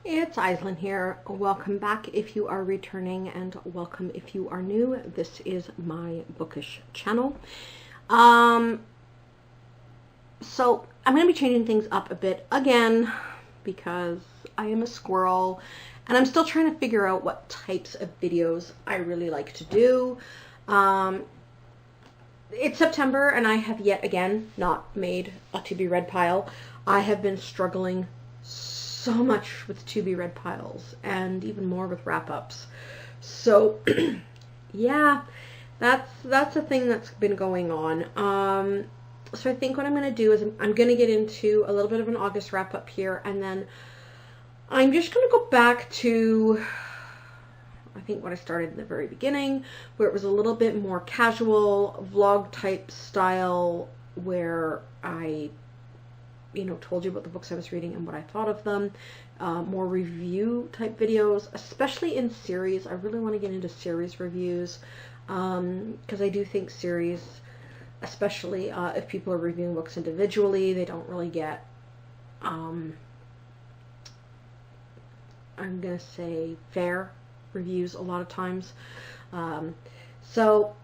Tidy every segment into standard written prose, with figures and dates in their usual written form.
It's Aislinn here. Welcome back if you are returning, and welcome if you are new. This is my bookish channel. So I'm going to be changing things up a bit again because I am a squirrel and I'm still trying to figure out what types of videos I really like to do. It's September and I have yet again not made a to be read pile. I have been struggling so much with to be read piles and even more with wrap-ups. So yeah, that's a thing that's been going on. So I think what I'm going to do is I'm going to get into a little bit of an August wrap-up here, and then I'm just going to go back to I think what I started in the very beginning, where it was a little bit more casual vlog type style, where I told you about the books I was reading and what I thought of them. More review type videos, especially in series. I really want to get into series reviews because I do think series, especially if people are reviewing books individually, they don't really get, I'm going to say, fair reviews a lot of times. So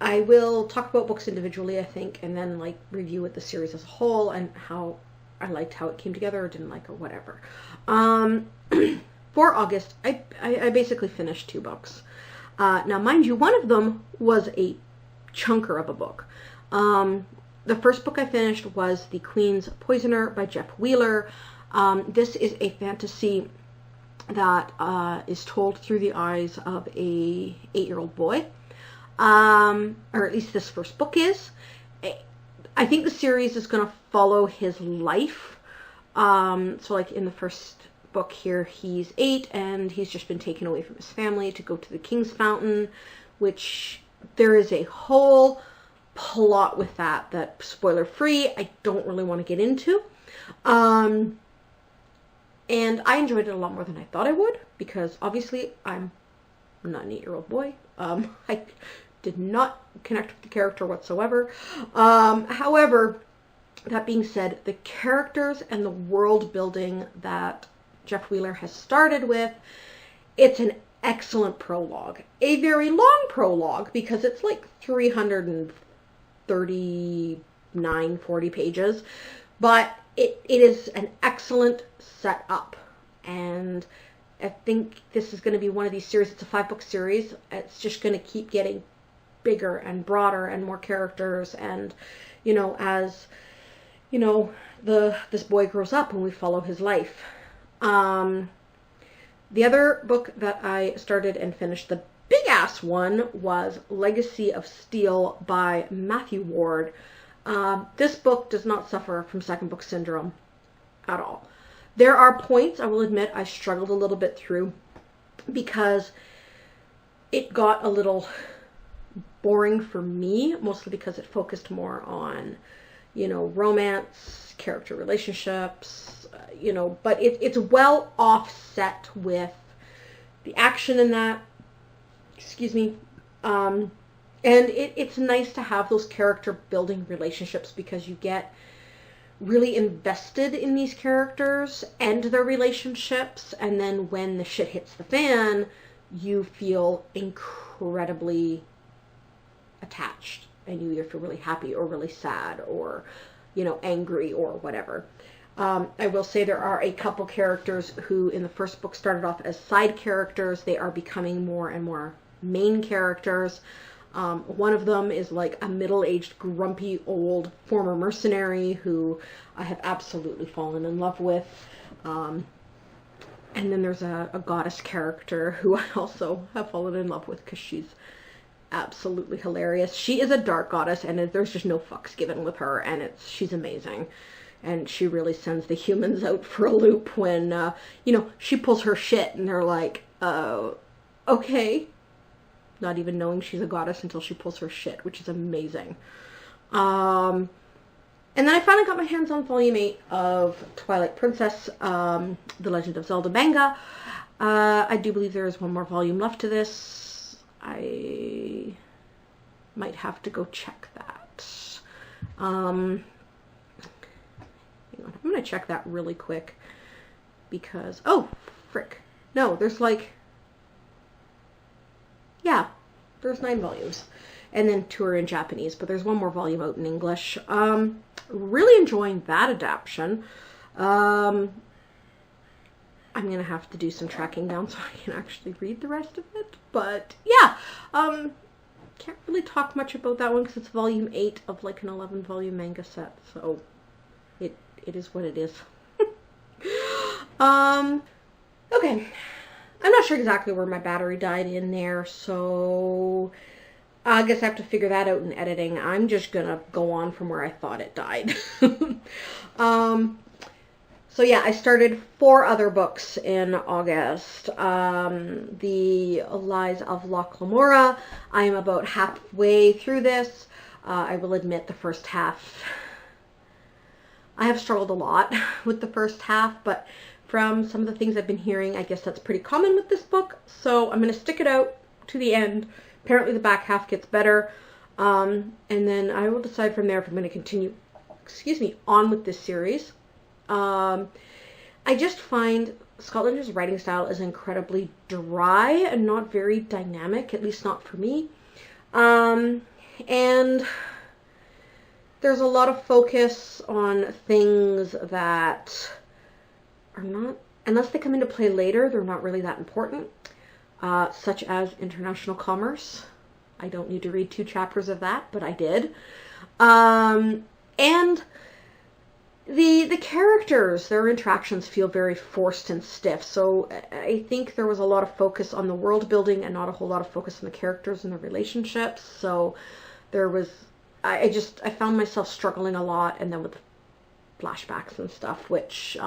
I will talk about books individually, I think, and then like review with the series as a whole and how I liked how it came together or didn't like or whatever. For August, I basically finished 2 books. Now, mind you, one of them was a chunker of a book. The first book I finished was The Queen's Poisoner by Jeff Wheeler. This is a fantasy that is told through the eyes of a 8-year-old boy. Or at least this first book is. I think the series is going to follow his life. So like in the first book here, he's 8 and he's just been taken away from his family to go to the King's Fountain, which there is a whole plot with that spoiler free, I don't really want to get into. And I enjoyed it a lot more than I thought I would, because obviously I'm not an 8-year-old boy. I did not connect with the character whatsoever. However, that being said, the characters and the world building that Jeff Wheeler has started with, it's an excellent prologue. A very long prologue, because it's like 339, 40 pages, but it is an excellent setup. And I think this is going to be one of these series. It's a 5-book series. It's just going to keep getting bigger and broader and more characters. And, as, this boy grows up and we follow his life. The other book that I started and finished, the big-ass one, was Legacy of Steel by Matthew Ward. This book does not suffer from second book syndrome at all. There are points, I will admit, I struggled a little bit through because it got a little boring for me, mostly because it focused more on, romance, character relationships, but it's well offset with the action in that, excuse me, and it's nice to have those character building relationships because you get really invested in these characters and their relationships, and then when the shit hits the fan, you feel incredibly attached, and you either feel really happy or really sad or, angry or whatever. I will say there are a couple characters who in the first book started off as side characters. They are becoming more and more main characters. One of them is like a middle-aged, grumpy, old former mercenary who I have absolutely fallen in love with. And then there's a goddess character who I also have fallen in love with because she's absolutely hilarious. She is a dark goddess, and there's just no fucks given with her, and she's amazing. And she really sends the humans out for a loop when, she pulls her shit, and they're like, okay. Not even knowing she's a goddess until she pulls her shit, which is amazing. And then I finally got my hands on volume 8 of Twilight Princess, The Legend of Zelda manga. I do believe there is one more volume left to this. I might have to go check that. Hang on, I'm going to check that really quick because, oh, frick. No, there's like, yeah, there's 9 volumes. And then 2 are in Japanese, but there's 1 more volume out in English. Really enjoying that adaptation. I'm going to have to do some tracking down so I can actually read the rest of it. But yeah, can't really talk much about that one because it's volume 8 of like an 11 volume manga set. So it is what it is. Okay. I'm not sure exactly where my battery died in there, so I guess I have to figure that out in editing. I'm just gonna go on from where I thought it died. So yeah, I started 4 other books in August. The Lies of Lamora. I am about halfway through this. I will admit the first half, I have struggled a lot with the first half, but from some of the things I've been hearing, I guess that's pretty common with this book. So I'm going to stick it out to the end. Apparently the back half gets better. And then I will decide from there if I'm going to continue, on with this series. I just find Scotland's writing style is incredibly dry and not very dynamic, at least not for me. And there's a lot of focus on things that are not, unless they come into play later, they're not really that important, such as international commerce. I don't need to read 2 chapters of that, but I did. And the characters, their interactions feel very forced and stiff. So I think there was a lot of focus on the world building and not a whole lot of focus on the characters and the relationships. So there was, I found myself struggling a lot, and then with flashbacks and stuff, which,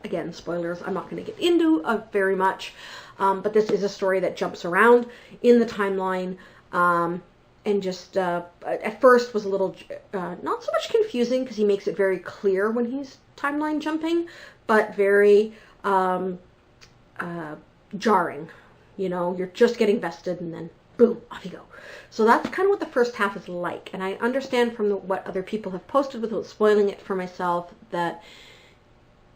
again, spoilers, I'm not going to get into very much. But this is a story that jumps around in the timeline. And just at first was a little not so much confusing because he makes it very clear when he's timeline jumping, but very jarring. You know, you're just getting vested and then boom, off you go. So that's kind of what the first half is like. And I understand from what other people have posted without spoiling it for myself that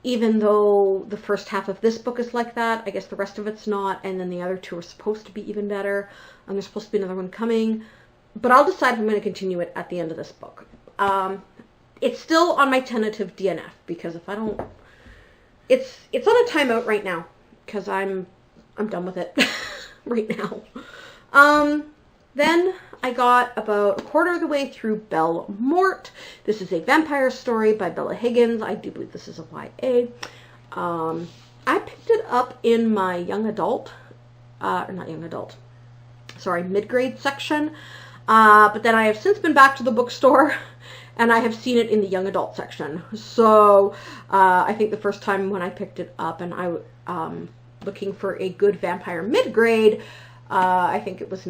even though the first half of this book is like that, I guess the rest of it's not. And then the other 2 are supposed to be even better. And there's supposed to be another one coming. But I'll decide if I'm going to continue it at the end of this book. It's still on my tentative DNF because if I don't, it's on a timeout right now because I'm done with it right now. Then I got about a quarter of the way through Belle Mort. This is a vampire story by Bella Higgins. I do believe this is a YA. I picked it up in my mid-grade section. But then I have since been back to the bookstore and I have seen it in the young adult section. So I think the first time when I picked it up and I looking for a good vampire mid-grade, I think it was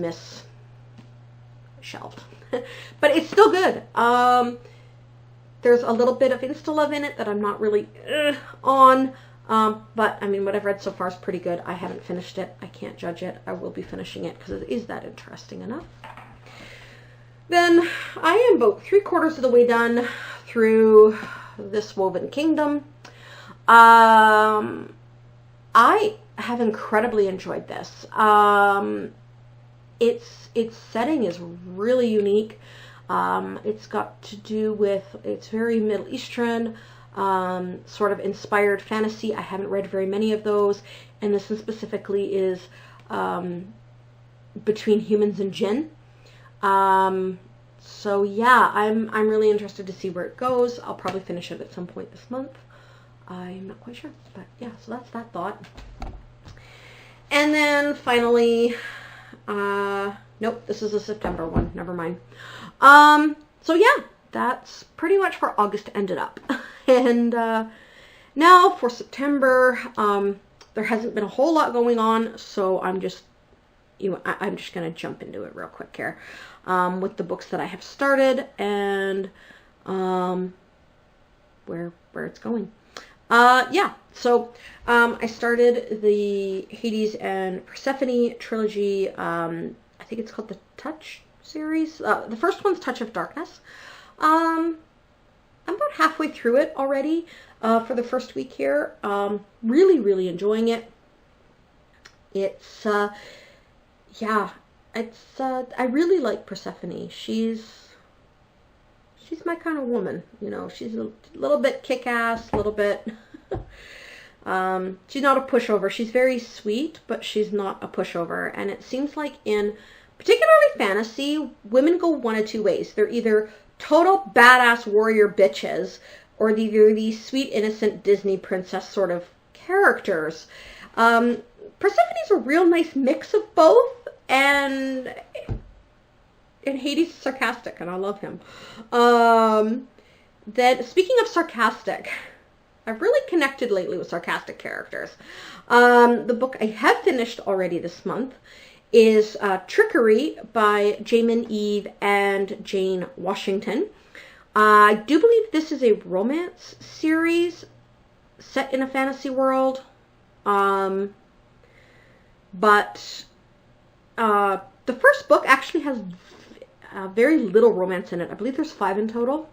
shelved. But it's still good. There's a little bit of insta-love in it that I'm not really on. But I mean, what I've read so far is pretty good. I haven't finished it. I can't judge it. I will be finishing it because it is that interesting enough. Then I am about 3/4 of the way done through This Woven Kingdom. I have incredibly enjoyed this. Its setting is really unique. It's got to do with, it's very Middle Eastern, sort of inspired fantasy. I haven't read very many of those, and this one specifically is between humans and jinn. So yeah, I'm really interested to see where it goes. I'll probably finish it at some point this month. I'm not quite sure, but yeah, so that's that thought. And then finally, nope, this is a September one, never mind. So yeah, that's pretty much where August ended up. And now for September, there hasn't been a whole lot going on, so I'm just going to jump into it real quick here with the books that I have started and where it's going. Yeah, so I started the Hades and Persephone trilogy. I think it's called the Touch series. The first one's Touch of Darkness. I'm about halfway through it already. for the first week here. Really, really enjoying it. It's, yeah, it's, I really like Persephone. She's my kind of woman, you know. She's a little bit kick-ass, a little bit, she's not a pushover. She's very sweet, but she's not a pushover. And it seems like in particularly fantasy, women go one of two ways. They're either total badass warrior bitches, or they're these sweet, innocent Disney princess sort of characters. Persephone's a real nice mix of both, and Hades is sarcastic, and I love him. Then, speaking of sarcastic, I've really connected lately with sarcastic characters. The book I have finished already this month is Trickery by Jamin Eve and Jane Washington. I do believe this is a romance series set in a fantasy world. But the first book actually has very little romance in it. I believe there's 5 in total.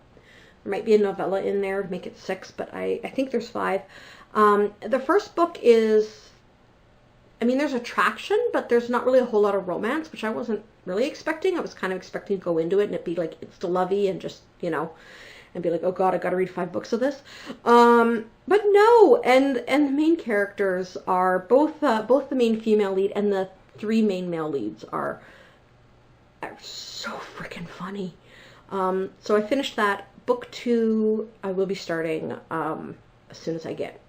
There might be a novella in there to make it 6, but I think there's 5. The first book is, I mean, there's attraction, but there's not really a whole lot of romance, which I wasn't really expecting. I was kind of expecting to go into it and it'd be like insta-lovey and just, you know, and be like, oh God, I gotta read 5 books of this. But no, and the main characters are both the main female lead and the 3 main male leads are so freaking funny. So I finished that. Book 2, I will be starting as soon as I get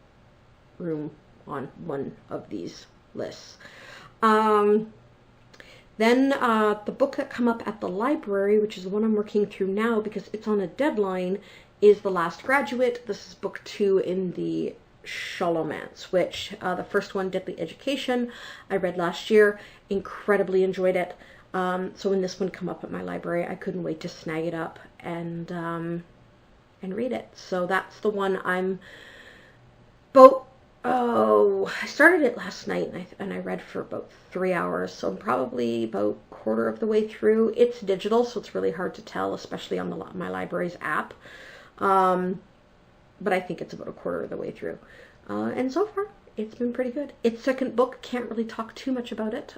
room on one of these lists. Then the book that come up at the library, which is the one I'm working through now because it's on a deadline, is The Last Graduate. This is book 2 in the Shalomance, which the first one, Deadly Education, I read last year. Incredibly enjoyed it. So when this one come up at my library, I couldn't wait to snag it up and read it. So that's the one I'm about. Oh, I started it last night and I read for about 3 hours, so I'm probably about a quarter of the way through. It's digital, so it's really hard to tell, especially on my library's app. But I think it's about a quarter of the way through. And so far, it's been pretty good. It's second book, can't really talk too much about it.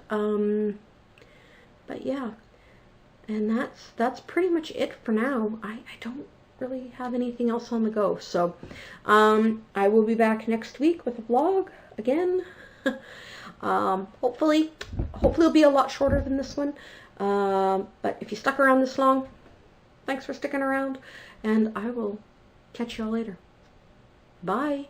But yeah, and that's pretty much it for now. I don't really have anything else on the go. So I will be back next week with a vlog again. Hopefully it'll be a lot shorter than this one. But if you stuck around this long, thanks for sticking around, and I will catch you all later. Bye.